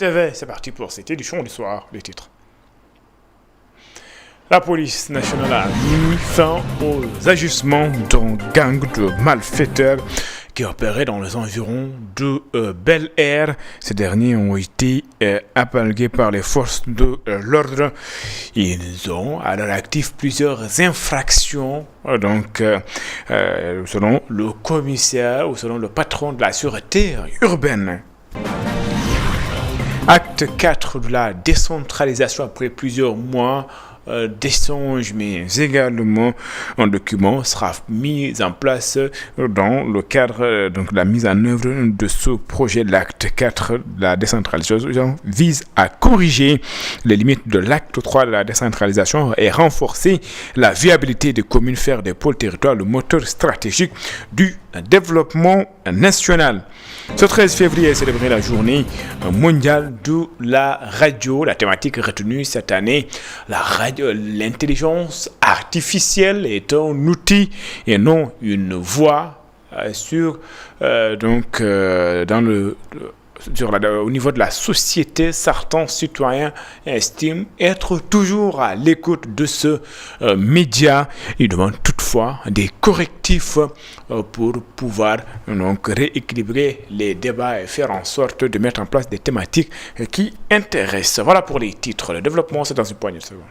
TV, c'est parti pour cette édition du soir, les titres. La police nationale a mis fin aux agissements d'un gang de malfaiteurs qui opérait dans les environs de Bel Air. Ces derniers ont été appelés par les forces de l'ordre. Ils ont à leur actif plusieurs infractions. Selon le commissaire ou selon le patron de la sûreté urbaine. Acte 4 de la décentralisation après plusieurs mois d'échanges, mais également un document sera mis en place dans le cadre de la mise en œuvre de ce projet. L'acte 4 de la décentralisation vise à corriger les limites de l'acte 3 de la décentralisation et renforcer la viabilité des communes, faire des pôles territoires le moteur stratégique du développement national. Ce 13 février est célébrée la journée mondiale de la radio. La thématique retenue cette année, l'intelligence artificielle est un outil et non une voix au niveau de la société. Certains citoyens estiment être toujours à l'écoute de ce média. Ils demandent toutefois des correctifs pour pouvoir rééquilibrer les débats et faire en sorte de mettre en place des thématiques qui intéressent. Voilà pour les titres. Le développement, c'est dans une poignée de secondes.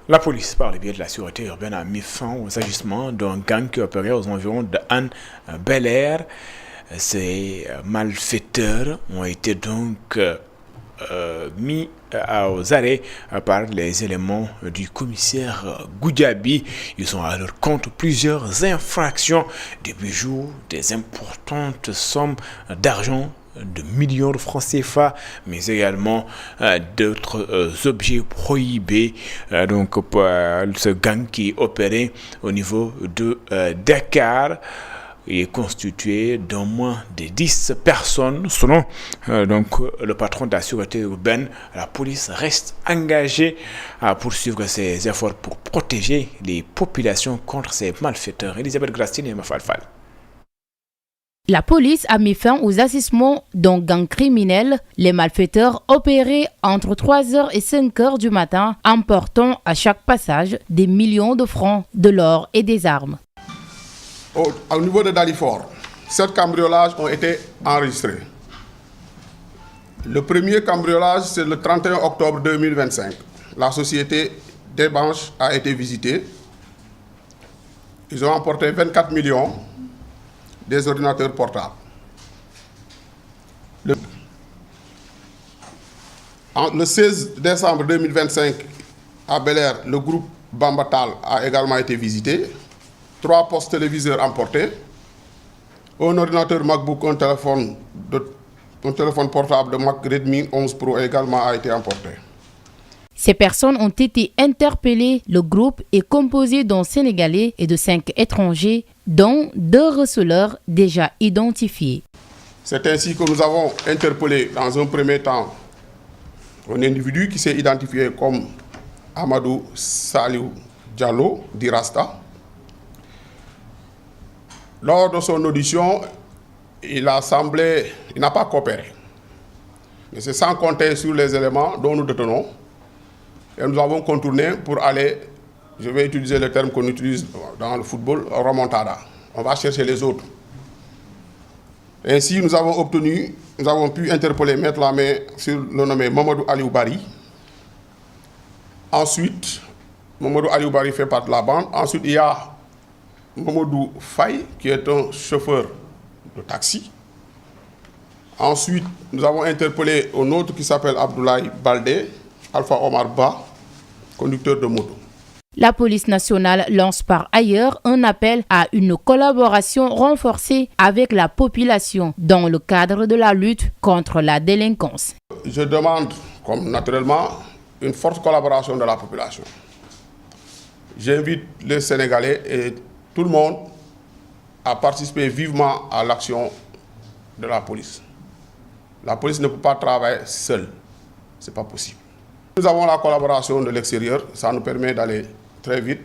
La police, par le biais de la sûreté urbaine, a mis fin aux agissements d'un gang qui opérait aux environs de Anne Bel Air. Ces malfaiteurs ont été donc mis aux arrêts par les éléments du commissaire Goudiaby. Ils ont à leur compte plusieurs infractions, des bijoux, des importantes sommes d'argent, de millions de francs CFA, mais également d'autres objets prohibés. Ce gang qui opérait au niveau de Dakar est constitué d'au moins de 10 personnes. Selon le patron de la sûreté urbaine, la police reste engagée à poursuivre ses efforts pour protéger les populations contre ces malfaiteurs. Elisabeth Grastine et Mafalfal. La police a mis fin aux agissements d'un gang criminel. Les malfaiteurs opéraient entre 3h et 5h du matin, emportant à chaque passage des millions de francs, de l'or et des armes. Au niveau de Dalifort, 7 cambriolages ont été enregistrés. Le premier cambriolage, c'est le 31 octobre 2025. La société Desbanches a été visitée. Ils ont emporté 24 millions des ordinateurs portables. Le 16 décembre 2025, à Bel Air, le groupe Bambatal a également été visité. 3 postes téléviseurs emportés, un ordinateur MacBook, un téléphone portable de Mac Redmi 11 Pro également a été emporté. Ces personnes ont été interpellées. Le groupe est composé d'un Sénégalais et de 5 étrangers, dont 2 receleurs déjà identifiés. C'est ainsi que nous avons interpellé dans un premier temps un individu qui s'est identifié comme Amadou Saliou Diallo, dit Rasta. Lors de son audition, il n'a pas coopéré. Mais c'est sans compter sur les éléments dont nous détenons. Et nous avons contourné pour aller, je vais utiliser le terme qu'on utilise dans le football, remontada. On va chercher les autres. Ainsi, nous avons pu interpeller, mettre la main sur le nommé Mamadou Aliou Bari. Ensuite, Mamadou Aliou Bari fait partie de la bande. Ensuite, il y a Mamadou Faye, qui est un chauffeur de taxi. Ensuite, nous avons interpellé un autre qui s'appelle Abdoulaye Baldé, Alpha Omar Ba, conducteur de moto. La police nationale lance par ailleurs un appel à une collaboration renforcée avec la population dans le cadre de la lutte contre la délinquance. Je demande, comme naturellement, une forte collaboration de la population. J'invite les Sénégalais et tout le monde à participer vivement à l'action de la police. La police ne peut pas travailler seule. Ce n'est pas possible. Nous avons la collaboration de l'extérieur. Ça nous permet d'aller très vite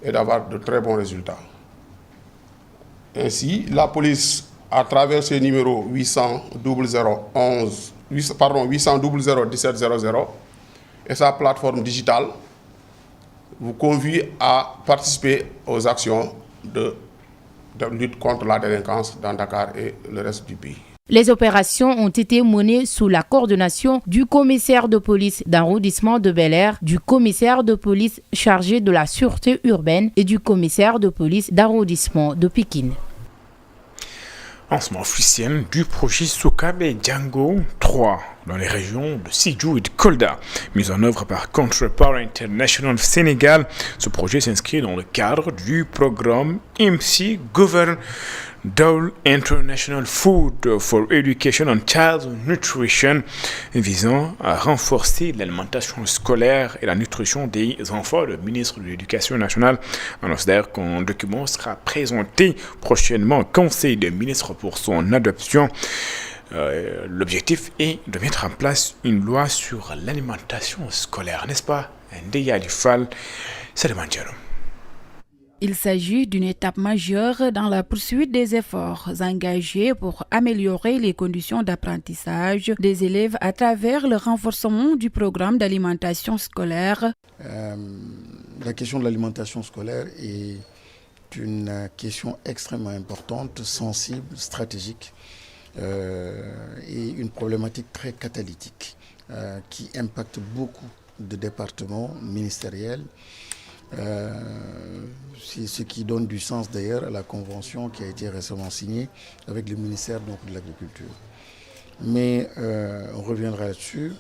et d'avoir de très bons résultats. Ainsi, la police, à travers ses numéros 800 00 1700 et sa plateforme digitale, vous convie à participer aux actions de lutte contre la délinquance dans Dakar et le reste du pays. Les opérations ont été menées sous la coordination du commissaire de police d'arrondissement de Bel-Air, du commissaire de police chargé de la sûreté urbaine et du commissaire de police d'arrondissement de Pikine. Lancement officiel du projet Soukabe Django 3 dans les régions de Sédhiou et de Kolda. Mis en œuvre par Counterpart International Sénégal, ce projet s'inscrit dans le cadre du programme IMSI Govern Dole International Food for Education and Child Nutrition, visant à renforcer l'alimentation scolaire et la nutrition des enfants. Le ministre de l'Éducation nationale annonce d'ailleurs qu'un document sera présenté prochainement au Conseil des ministres pour son adoption. L'objectif est de mettre en place une loi sur l'alimentation scolaire, n'est-ce pas? Ndeya Dufal, Sademantiaro. Il s'agit d'une étape majeure dans la poursuite des efforts engagés pour améliorer les conditions d'apprentissage des élèves à travers le renforcement du programme d'alimentation scolaire. La question de l'alimentation scolaire est une question extrêmement importante, sensible, stratégique et une problématique très catalytique qui impacte beaucoup de départements ministériels. C'est ce qui donne du sens d'ailleurs à la convention qui a été récemment signée avec le ministère de l'Agriculture. Mais on reviendra là-dessus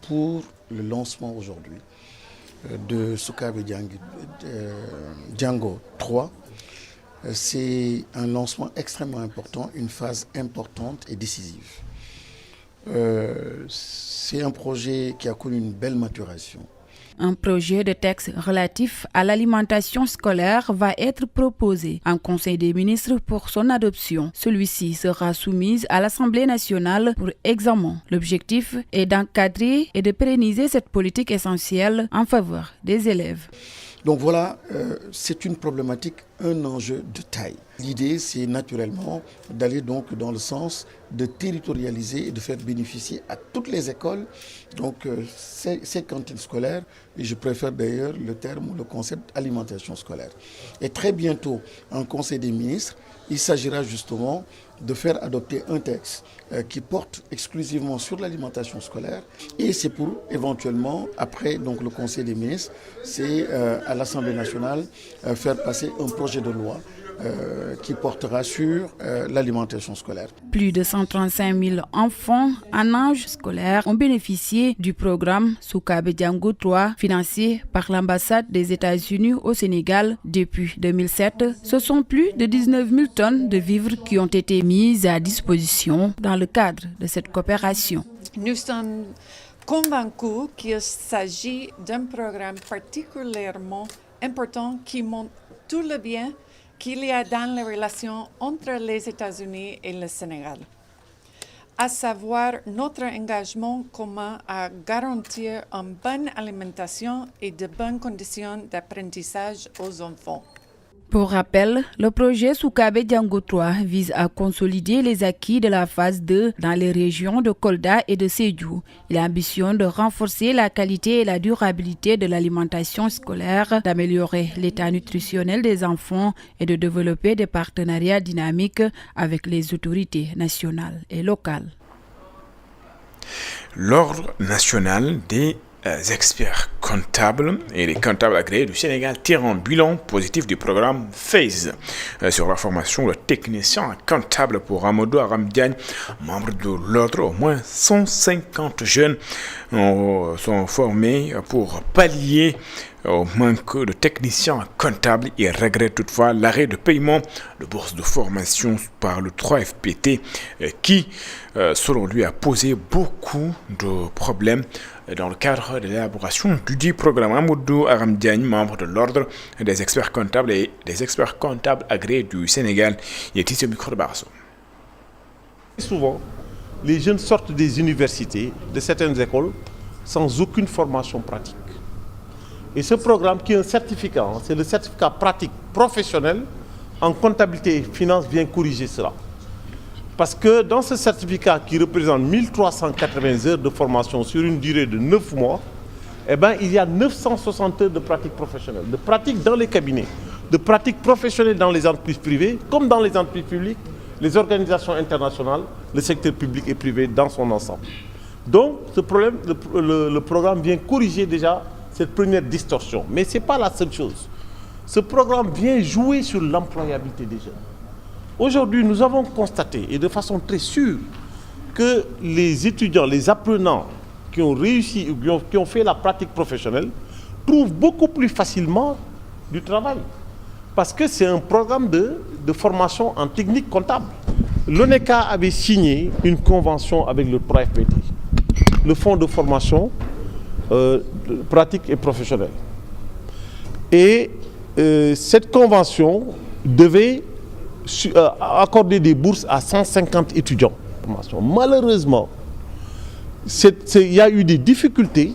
pour le lancement aujourd'hui de Soukabe Django 3. C'est un lancement extrêmement important, une phase importante et décisive. C'est un projet qui a connu une belle maturation. Un projet de texte relatif à l'alimentation scolaire va être proposé en Conseil des ministres pour son adoption. Celui-ci sera soumis à l'Assemblée nationale pour examen. L'objectif est d'encadrer et de pérenniser cette politique essentielle en faveur des élèves. Donc voilà, c'est une problématique, un enjeu de taille. L'idée, c'est naturellement d'aller donc dans le sens de territorialiser et de faire bénéficier à toutes les écoles donc ces cantines scolaires, et je préfère d'ailleurs le terme ou le concept alimentation scolaire. Et très bientôt, en Conseil des ministres, il s'agira justement de faire adopter un texte qui porte exclusivement sur l'alimentation scolaire, et c'est pour éventuellement, après donc, le Conseil des ministres, c'est à l'Assemblée nationale faire passer un projet de loi qui portera sur l'alimentation scolaire. Plus de 135 000 enfants en âge scolaire ont bénéficié du programme Soukabe Django 3 financé par l'ambassade des États-Unis au Sénégal depuis 2007. Ce sont plus de 19 000 tonnes de vivres qui ont été mises à disposition dans le cadre de cette coopération. Nous sommes convaincus qu'il s'agit d'un programme particulièrement important qui montre tout le bien qu'il y a dans les relations entre les États-Unis et le Sénégal, à savoir notre engagement commun à garantir une bonne alimentation et de bonnes conditions d'apprentissage aux enfants. Pour rappel, le projet Soukabe Django 3 vise à consolider les acquis de la phase 2 dans les régions de Kolda et de Sédhiou. Il a l'ambition de renforcer la qualité et la durabilité de l'alimentation scolaire, d'améliorer l'état nutritionnel des enfants et de développer des partenariats dynamiques avec les autorités nationales et locales. L'Ordre national des experts comptables et les comptables agréés du Sénégal tirent un bilan positif du programme FAZE sur la formation de technicien comptable pour Amadou Aramdiagne, membre de l'Ordre. Au moins 150 jeunes sont formés pour pallier au manque de techniciens comptables. Il regrette toutefois l'arrêt de paiement de bourse de formation par le 3FPT qui, selon lui, a posé beaucoup de problèmes dans le cadre de l'élaboration du dit programme. Amadou Aramdiagne, membre de l'Ordre des experts comptables et des experts comptables agréés du Sénégal, il est ici au micro de Barso. Souvent, les jeunes sortent des universités, de certaines écoles, sans aucune formation pratique. Et ce programme qui est un certificat, c'est le certificat pratique professionnel en comptabilité et finance vient corriger cela. Parce que dans ce certificat qui représente 1380 heures de formation sur une durée de 9 mois, eh ben, il y a 960 heures de pratique professionnelle, de pratique dans les cabinets, de pratique professionnelle dans les entreprises privées, comme dans les entreprises publiques, les organisations internationales, le secteur public et privé dans son ensemble. Donc, ce problème, le programme vient corriger déjà cette première distorsion. Mais ce n'est pas la seule chose. Ce programme vient jouer sur l'employabilité des jeunes. Aujourd'hui, nous avons constaté, et de façon très sûre, que les étudiants, les apprenants qui ont réussi, qui ont fait la pratique professionnelle, trouvent beaucoup plus facilement du travail. Parce que c'est un programme de formation en technique comptable. L'ONECA avait signé une convention avec le 3FPT, le fonds de formation pratique et professionnelle. Et cette convention devait accorder des bourses à 150 étudiants. Malheureusement, il y a eu des difficultés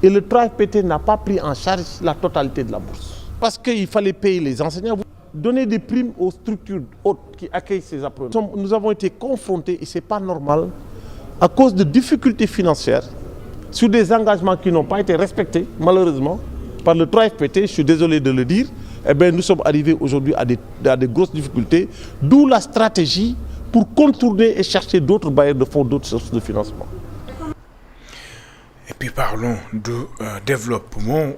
et le 3FPT n'a pas pris en charge la totalité de la bourse. Parce qu'il fallait payer les enseignants, donner des primes aux structures hautes qui accueillent ces apprenants. Nous avons été confrontés, et ce n'est pas normal, à cause de difficultés financières, sur des engagements qui n'ont pas été respectés, malheureusement, par le 3FPT, je suis désolé de le dire, eh bien, nous sommes arrivés aujourd'hui à des grosses difficultés, d'où la stratégie pour contourner et chercher d'autres bailleurs de fonds, d'autres sources de financement. Et puis parlons de développement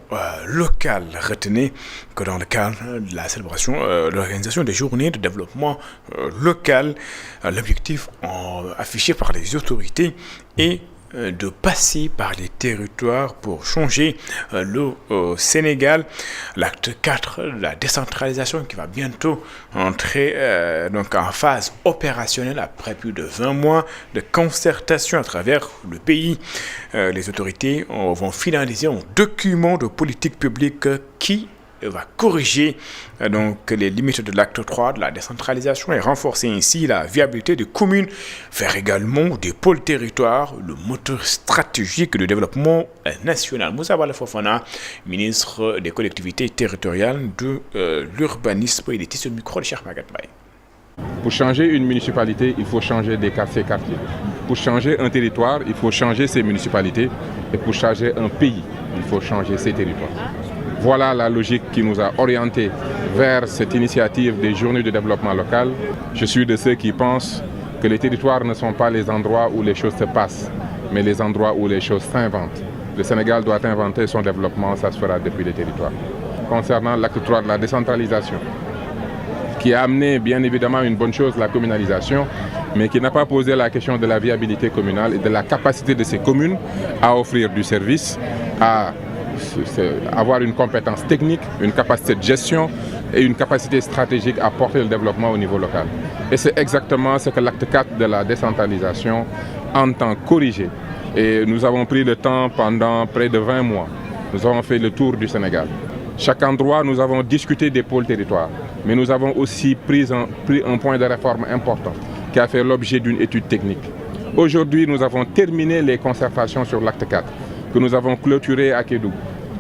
local. Retenez que dans le cadre de la célébration, l'organisation des journées de développement local, l'objectif affiché par les autorités est de passer par les territoires pour changer le Sénégal. L'acte 4, la décentralisation qui va bientôt entrer donc en phase opérationnelle après plus de 20 mois de concertation à travers le pays. Les autorités vont finaliser un document de politique publique qui va corriger donc les limites de l'acte 3 de la décentralisation et renforcer ainsi la viabilité des communes, faire également des pôles territoires le moteur stratégique de développement national. Moussa Bala Fofana, ministre des collectivités territoriales, de l'urbanisme, il était sur le micro de Cheikh Maguette Baye. Pour changer une municipalité, il faut changer ses quartiers. Pour changer un territoire, il faut changer ses municipalités. Et pour changer un pays, il faut changer ses territoires. Voilà la logique qui nous a orientés vers cette initiative des journées de développement local. Je suis de ceux qui pensent que les territoires ne sont pas les endroits où les choses se passent, mais les endroits où les choses s'inventent. Le Sénégal doit inventer son développement, ça se fera depuis les territoires. Concernant l'acte 3 de la décentralisation, qui a amené bien évidemment une bonne chose, la communalisation, mais qui n'a pas posé la question de la viabilité communale et de la capacité de ces communes à offrir du service, à avoir une compétence technique, une capacité de gestion et une capacité stratégique à porter le développement au niveau local. Et c'est exactement ce que l'acte 4 de la décentralisation entend corriger. Et nous avons pris le temps pendant près de 20 mois. Nous avons fait le tour du Sénégal. Chaque endroit, nous avons discuté des pôles territoires, mais nous avons aussi pris un point de réforme important qui a fait l'objet d'une étude technique. Aujourd'hui, nous avons terminé les concertations sur l'acte 4 que nous avons clôturé à Kédougou.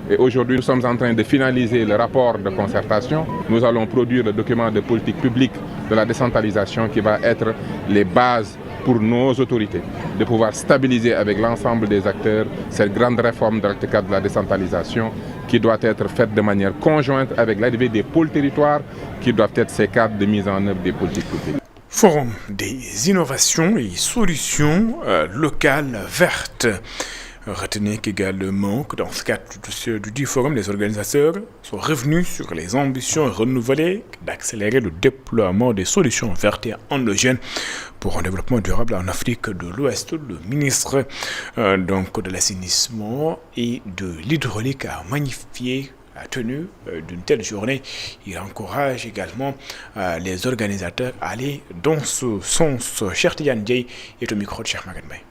Et aujourd'hui, nous sommes en train de finaliser le rapport de concertation. Nous allons produire le document de politique publique de la décentralisation qui va être les bases pour nos autorités de pouvoir stabiliser avec l'ensemble des acteurs cette grande réforme de l'acte 4 de la décentralisation qui doit être faite de manière conjointe avec l'arrivée des pôles territoires qui doivent être ces cadres de mise en œuvre des politiques publiques. Forum des innovations et solutions locales vertes. Retenez qu'également que dans ce cadre du forum, les organisateurs sont revenus sur les ambitions renouvelées d'accélérer le déploiement des solutions vertes et endogènes pour un développement durable en Afrique de l'Ouest. Le ministre donc de l'assainissement et de l'hydraulique a magnifié la tenue d'une telle journée. Il encourage également les organisateurs à aller dans ce sens. Cheikh Tidiane Dieye est au micro de Cheikh Maguette Baye.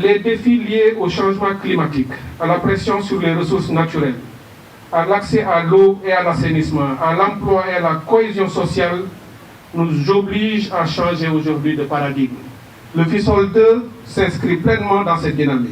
Les défis liés au changement climatique, à la pression sur les ressources naturelles, à l'accès à l'eau et à l'assainissement, à l'emploi et à la cohésion sociale nous obligent à changer aujourd'hui de paradigme. Le FISOL 2 s'inscrit pleinement dans cette dynamique.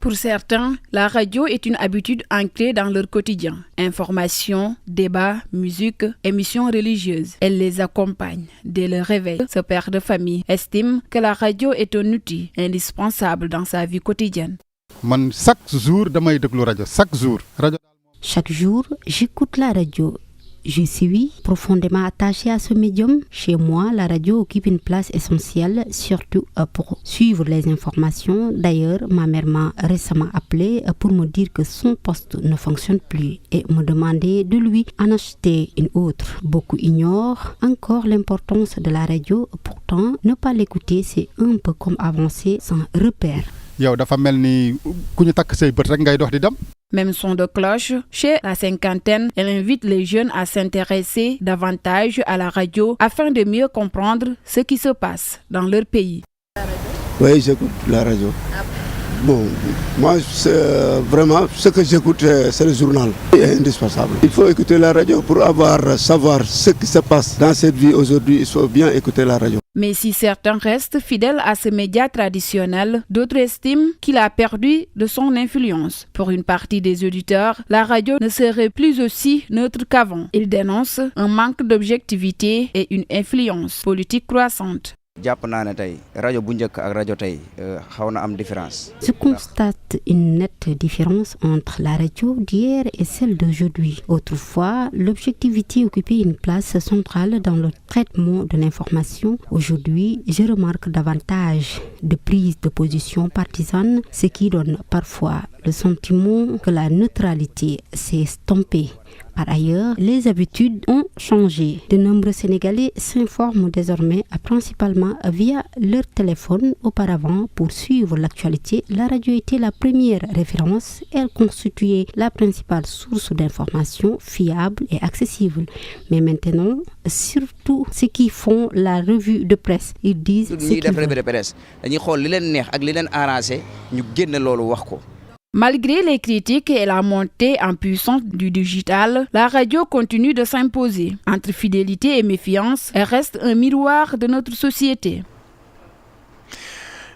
Pour certains, la radio est une habitude ancrée dans leur quotidien. Information, débats, musique, émissions religieuses. Elle les accompagne dès le réveil. Ce père de famille estime que la radio est un outil indispensable dans sa vie quotidienne. Chaque jour, j'écoute la radio. Je suis profondément attachée à ce médium. Chez moi, la radio occupe une place essentielle, surtout pour suivre les informations. D'ailleurs, ma mère m'a récemment appelé pour me dire que son poste ne fonctionne plus et me demander de lui en acheter une autre. Beaucoup ignorent encore l'importance de la radio. Pourtant, ne pas l'écouter, c'est un peu comme avancer sans repère. Même son de cloche, chez la cinquantaine, elle invite les jeunes à s'intéresser davantage à la radio afin de mieux comprendre ce qui se passe dans leur pays. Oui, j'écoute la radio. Bon, moi, vraiment, ce que j'écoute, c'est le journal. C'est indispensable. Il faut écouter la radio pour savoir ce qui se passe dans cette vie aujourd'hui. Il faut bien écouter la radio. Mais si certains restent fidèles à ce média traditionnel, d'autres estiment qu'il a perdu de son influence. Pour une partie des auditeurs, la radio ne serait plus aussi neutre qu'avant. Ils dénoncent un manque d'objectivité et une influence politique croissante. Je constate une nette différence entre la radio d'hier et celle d'aujourd'hui. Autrefois, l'objectivité occupait une place centrale dans le traitement de l'information. Aujourd'hui, je remarque davantage de prises de position partisanes, ce qui donne parfois le sentiment que la neutralité s'est estompée. Par ailleurs, les habitudes ont changé. De nombreux Sénégalais s'informent désormais principalement via leur téléphone. Auparavant, pour suivre l'actualité, la radio était la première référence. Elle constituait la principale source d'information fiable et accessible. Mais maintenant, surtout ceux qui font la revue de presse, ils disent ce qu'ils veulent. Malgré les critiques et la montée en puissance du digital, la radio continue de s'imposer. Entre fidélité et méfiance, elle reste un miroir de notre société.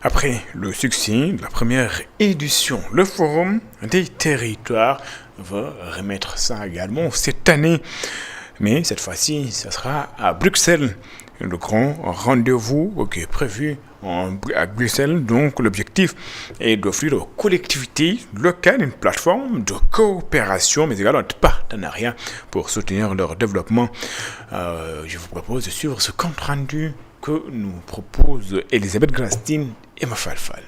Après le succès de la première édition, le Forum des territoires va remettre ça également cette année. Mais cette fois-ci, ce sera à Bruxelles. Le grand rendez-vous qui est prévu à Bruxelles. Donc, l'objectif est d'offrir aux collectivités locales une plateforme de coopération, mais également de partenariat pour soutenir leur développement. Je vous propose de suivre ce compte rendu que nous propose Elisabeth Grastine et Mafalfal.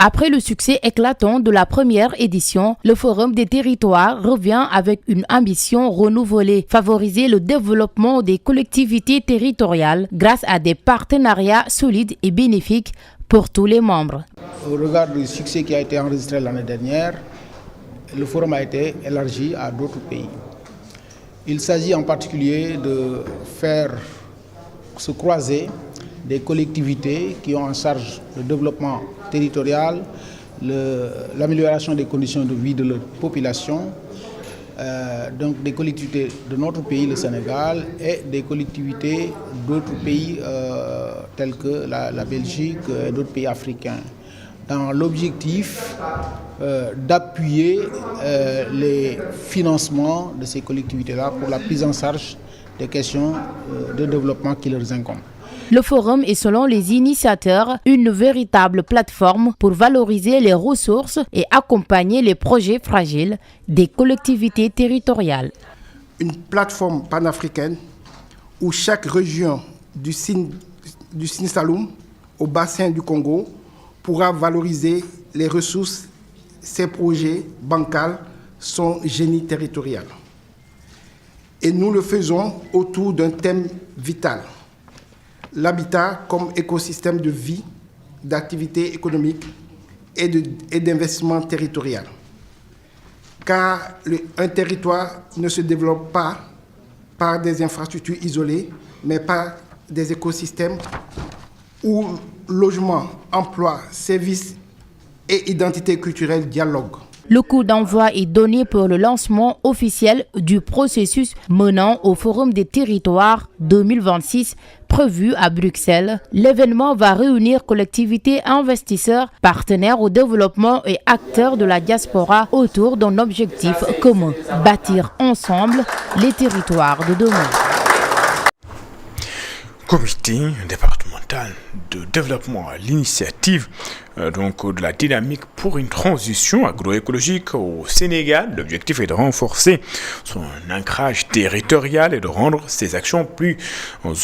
Après le succès éclatant de la première édition, le Forum des territoires revient avec une ambition renouvelée, favoriser le développement des collectivités territoriales grâce à des partenariats solides et bénéfiques pour tous les membres. Au regard du succès qui a été enregistré l'année dernière, le Forum a été élargi à d'autres pays. Il s'agit en particulier de faire se croiser des collectivités qui ont en charge le développement territorial, l'amélioration des conditions de vie de leur population, donc des collectivités de notre pays, le Sénégal, et des collectivités d'autres pays tels que la Belgique et d'autres pays africains, dans l'objectif d'appuyer les financements de ces collectivités-là pour la prise en charge des questions de développement qui leur incombent. Le forum est, selon les initiateurs, une véritable plateforme pour valoriser les ressources et accompagner les projets fragiles des collectivités territoriales. Une plateforme panafricaine où chaque région du Sine Saloum au bassin du Congo pourra valoriser les ressources, ses projets bancals, son génie territorial. Et nous le faisons autour d'un thème vital. L'habitat comme écosystème de vie, d'activité économique et d'investissement territorial. Car un territoire ne se développe pas par des infrastructures isolées, mais par des écosystèmes où logement, emploi, services et identité culturelle dialoguent. Le coup d'envoi est donné pour le lancement officiel du processus menant au Forum des territoires 2026 prévu à Bruxelles. L'événement va réunir collectivités, investisseurs, partenaires au développement et acteurs de la diaspora autour d'un objectif commun, bâtir ensemble les territoires de demain. Comité départemental de développement à l'initiative de la dynamique pour une transition agroécologique au Sénégal. L'objectif est de renforcer son ancrage territorial et de rendre ses actions plus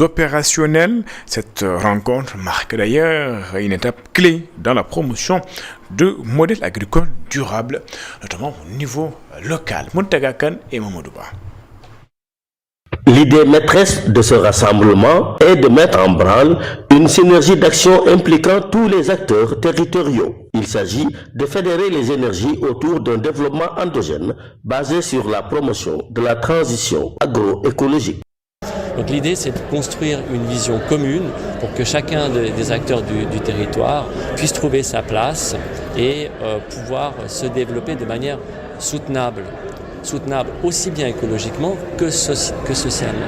opérationnelles. Cette rencontre marque d'ailleurs une étape clé dans la promotion de modèles agricoles durables, notamment au niveau local. Montagakan et Momodouba. L'idée maîtresse de ce rassemblement est de mettre en branle une synergie d'action impliquant tous les acteurs territoriaux. Il s'agit de fédérer les énergies autour d'un développement endogène basé sur la promotion de la transition agroécologique. Donc l'idée, c'est de construire une vision commune pour que chacun des acteurs du territoire puisse trouver sa place et pouvoir se développer de manière soutenable aussi bien écologiquement que socialement.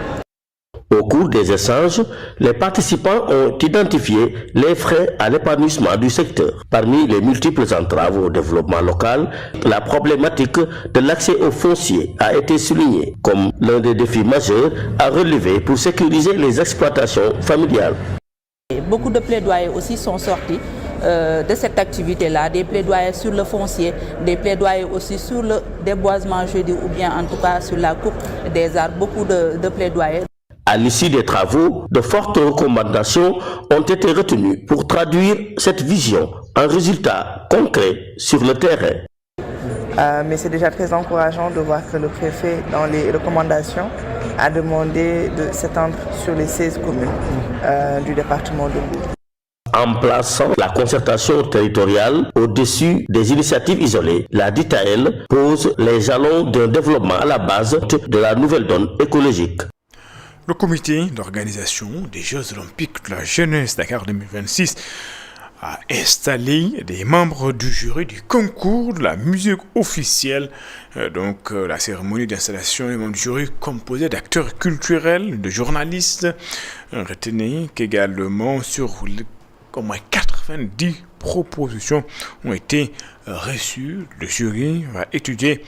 Au cours des échanges, les participants ont identifié les freins à l'épanouissement du secteur. Parmi les multiples entraves au développement local, la problématique de l'accès au foncier a été soulignée comme l'un des défis majeurs à relever pour sécuriser les exploitations familiales. Beaucoup de plaidoyers aussi sont sortis de cette activité-là, des plaidoyers sur le foncier, des plaidoyers aussi sur le déboisement, je dis, ou bien en tout cas sur la coupe des arbres, beaucoup de plaidoyers. À l'issue des travaux, de fortes recommandations ont été retenues pour traduire cette vision en résultats concrets sur le terrain. Mais c'est déjà très encourageant de voir que le préfet, dans les recommandations, a demandé de s'étendre sur les 16 communes du département de Mbour. En plaçant la concertation territoriale au-dessus des initiatives isolées, la DITAEL pose les jalons d'un développement à la base de la nouvelle donne écologique. Le comité d'organisation des Jeux Olympiques de la Jeunesse Dakar 2026 a installé des membres du jury du concours de la musique officielle. La cérémonie d'installation des membres du jury composée d'acteurs culturels, de journalistes. Retenez qu'également sur au moins 90 propositions ont été reçues. Le jury va étudier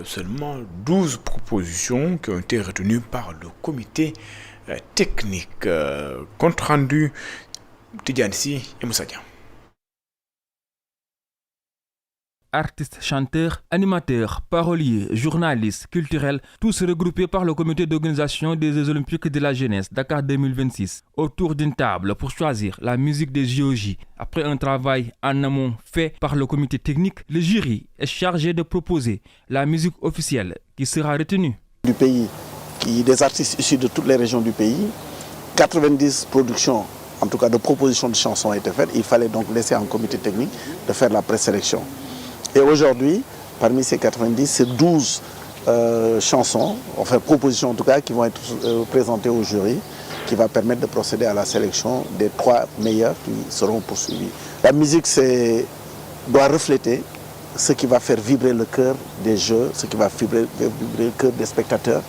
seulement 12 propositions qui ont été retenues par le comité technique. Compte rendu Tidjansi et Moussadia. Artistes, chanteurs, animateurs, paroliers, journalistes, culturels, tous regroupés par le comité d'organisation des Jeux Olympiques de la Jeunesse Dakar 2026 autour d'une table pour choisir la musique des JOJ. Après un travail en amont fait par le comité technique, le jury est chargé de proposer la musique officielle qui sera retenue. Du pays, des artistes issus de toutes les régions du pays, 90 productions, en tout cas de propositions de chansons ont été faites. Il fallait donc laisser un comité technique de faire la présélection. Et aujourd'hui, parmi ces 90, c'est 12 chansons, enfin propositions en tout cas, qui vont être présentées au jury, qui va permettre de procéder à la sélection des 3 meilleurs qui seront poursuivis. La musique doit refléter ce qui va faire vibrer le cœur des jeux, ce qui va vibrer le cœur des spectateurs.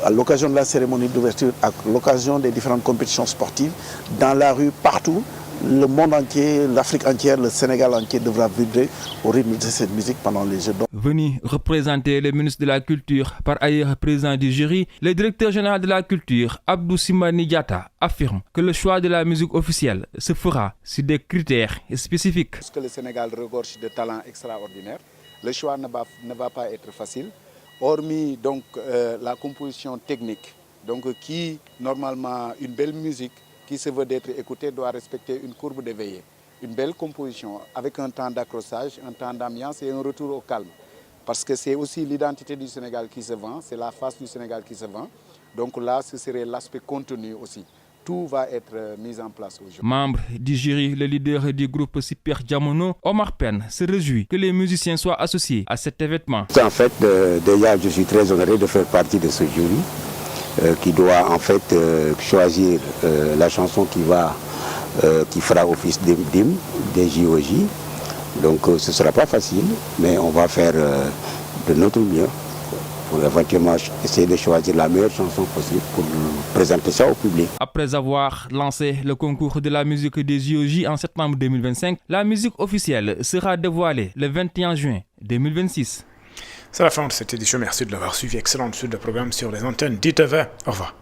À l'occasion de la cérémonie d'ouverture, à l'occasion des différentes compétitions sportives, dans la rue, partout, le monde entier, l'Afrique entière, le Sénégal entier devra vibrer au rythme de cette musique pendant les Jeux. Venu représenter le ministre de la Culture, par ailleurs président du jury, le directeur général de la Culture, Abdou Simani Diatta, affirme que le choix de la musique officielle se fera sur des critères spécifiques. Parce que le Sénégal regorge de talents extraordinaires, le choix ne va pas être facile, hormis donc la composition technique, donc qui normalement une belle musique qui se veut d'être écoutée doit respecter une courbe de veillée, une belle composition avec un temps d'accrochage, un temps d'ambiance et un retour au calme. Parce que c'est aussi l'identité du Sénégal qui se vend, c'est la face du Sénégal qui se vend. Donc là, ce serait l'aspect contenu aussi. Tout va être mis en place aujourd'hui. Membre du jury, le leader du groupe Super Diamono, Omar Penn, se réjouit que les musiciens soient associés à cet événement. En fait, déjà, je suis très honoré de faire partie de ce jury. Qui doit en fait choisir la chanson qui fera office d'hymne des JOJ. Donc ce ne sera pas facile, mais on va faire de notre mieux pour éventuellement essayer de choisir la meilleure chanson possible pour présenter ça au public. Après avoir lancé le concours de la musique des JOJ en septembre 2025, la musique officielle sera dévoilée le 21 juin 2026. C'est la fin de cette édition. Merci de l'avoir suivi. Excellente suite de programme sur les antennes d'ITV. Au revoir.